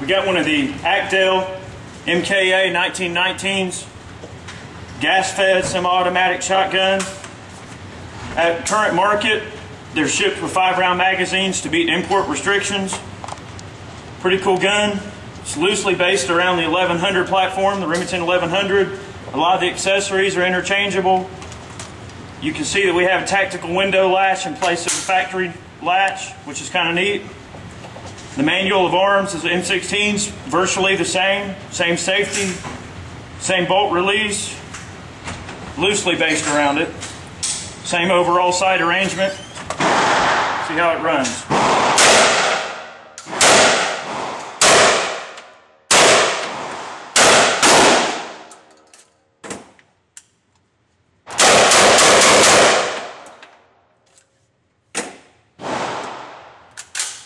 We got one of the Akdal MKA1919s, gas-fed semi-automatic shotgun. At current market, they're shipped with 5-round magazines to beat import restrictions. Pretty cool gun. It's loosely based around the 1100 platform, the Remington 1100. A lot of the accessories are interchangeable. You can see that we have a tactical window latch in place of the factory latch, which is kind of neat. The manual of arms is the M16's virtually the same safety, same bolt release, loosely based around it. Same overall sight arrangement. See how it runs.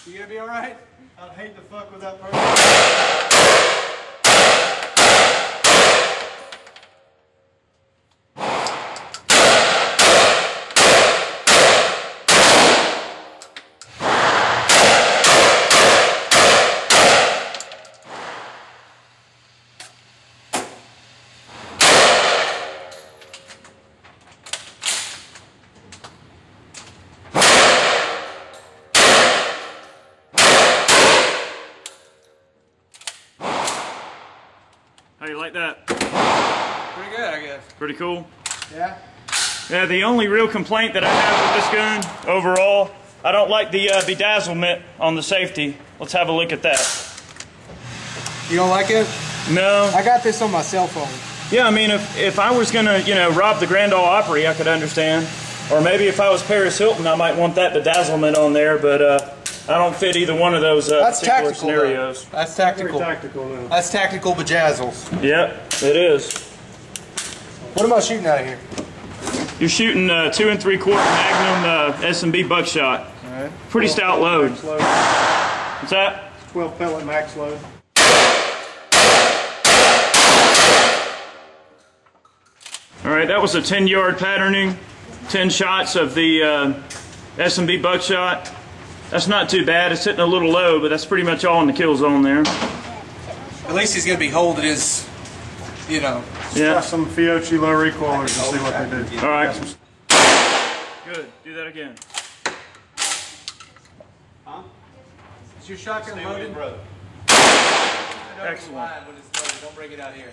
You gonna be alright? I'd hate to fuck with that person. How you like that? Pretty good, I guess. Pretty cool? Yeah? Yeah, the only real complaint that I have with this gun, overall, I don't like the bedazzlement on the safety. Let's have a look at that. You don't like it? No. I got this on my cell phone. Yeah, I mean, if I was gonna, rob the Grand Ole Opry, I could understand. Or maybe if I was Paris Hilton, I might want that bedazzlement on there, but I don't fit either one of those That's particular tactical, scenarios. though. That's tactical. Very tactical though. That's tactical bejazzles. Yep, it is. What am I shooting out of here? You're shooting 2 3/4 Magnum S&B buckshot. All right. Pretty stout load. Max load. What's that? 12 pellet max load. All right, that was a 10-yard patterning, 10 shots of the S&B buckshot. That's not too bad. It's hitting a little low, but that's pretty much all in the kill zone there. At least he's going to be holding his, Yeah. Try some Fiocchi low recoilers and see what they do. All right. Good. Do that again. Huh? Is your shotgun loaded? Excellent. Don't break it out here.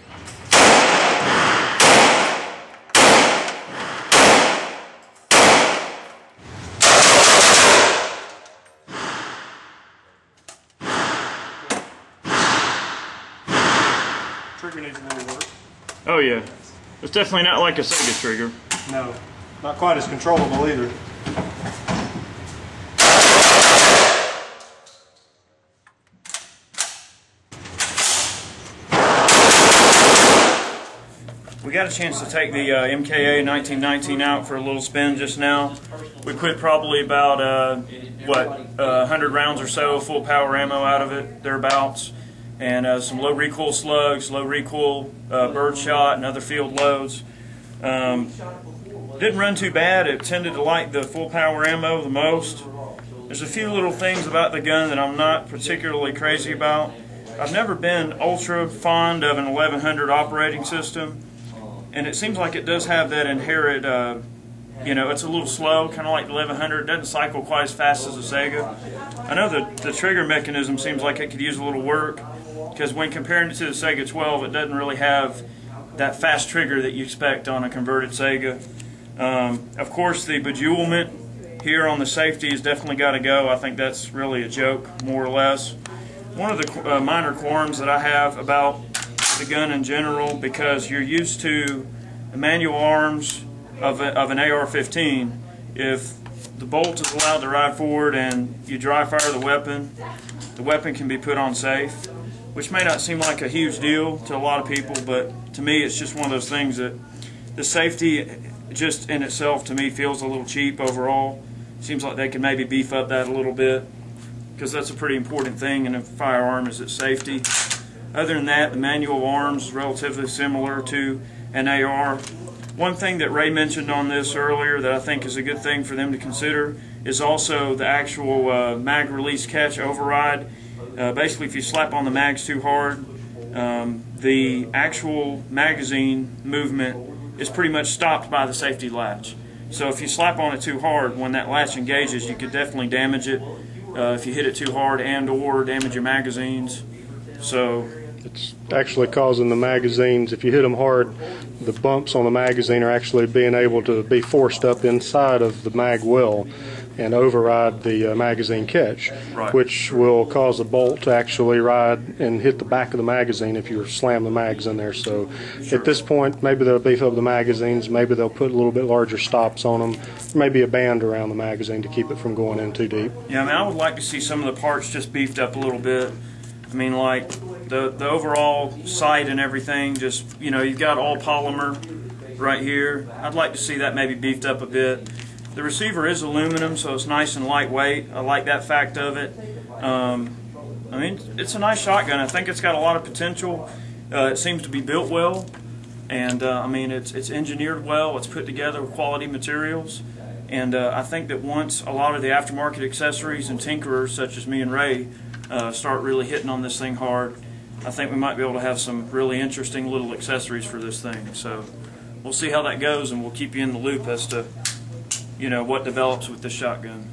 Trigger needs a little work. Oh, yeah. It's definitely not like a Sega trigger. No, not quite as controllable either. We got a chance to take the MKA 1919 out for a little spin just now. We put probably about, 100 rounds or so, full power ammo out of it, thereabouts. And some low recoil slugs, low recoil bird shot, and other field loads. Didn't run too bad. It tended to like the full power ammo the most. There's a few little things about the gun that I'm not particularly crazy about. I've never been ultra fond of an 1100 operating system, and it seems like it does have that inherent, it's a little slow, kind of like the 1100. It doesn't cycle quite as fast as a Sega. I know that the trigger mechanism seems like it could use a little work, because when comparing it to the Sega 12, it doesn't really have that fast trigger that you expect on a converted Sega. Of course, the bejewelment here on the safety has definitely got to go. I think that's really a joke, more or less. One of the minor qualms that I have about the gun in general, because you're used to the manual arms of an AR-15, if the bolt is allowed to ride forward and you dry fire the weapon can be put on safe, which may not seem like a huge deal to a lot of people, but to me it's just one of those things that the safety just in itself to me feels a little cheap overall. Seems like they could maybe beef up that a little bit, because that's a pretty important thing in a firearm, is its safety. Other than that, the manual arms is relatively similar to an AR. One thing that Ray mentioned on this earlier that I think is a good thing for them to consider is also the actual mag release catch override. Basically, if you slap on the mags too hard, the actual magazine movement is pretty much stopped by the safety latch. So if you slap on it too hard, when that latch engages, you could definitely damage it if you hit it too hard and/or damage your magazines. So It's actually causing the magazines, if you hit them hard, the bumps on the magazine are actually being able to be forced up inside of the mag well and override the magazine catch, Right. which will cause the bolt to actually ride and hit the back of the magazine if you slam the mags in there. So at this point, maybe they'll beef up the magazines, maybe they'll put a little bit larger stops on them, maybe a band around the magazine to keep it from going in too deep. yeah, I mean, I would like to see some of the parts just beefed up a little bit. I mean, like the overall sight and everything, just, you know, you've got all polymer right here. I'd like to see that maybe beefed up a bit. The receiver is aluminum, so it's nice and lightweight. I like that fact of it. I mean, it's a nice shotgun. I think it's got a lot of potential. It seems to be built well, and I mean, it's engineered well. It's put together with quality materials, and I think that once a lot of the aftermarket accessories and tinkerers, such as me and Ray, start really hitting on this thing hard, I think we might be able to have some really interesting little accessories for this thing. So we'll see how that goes, and we'll keep you in the loop as to, you know, what develops with this shotgun.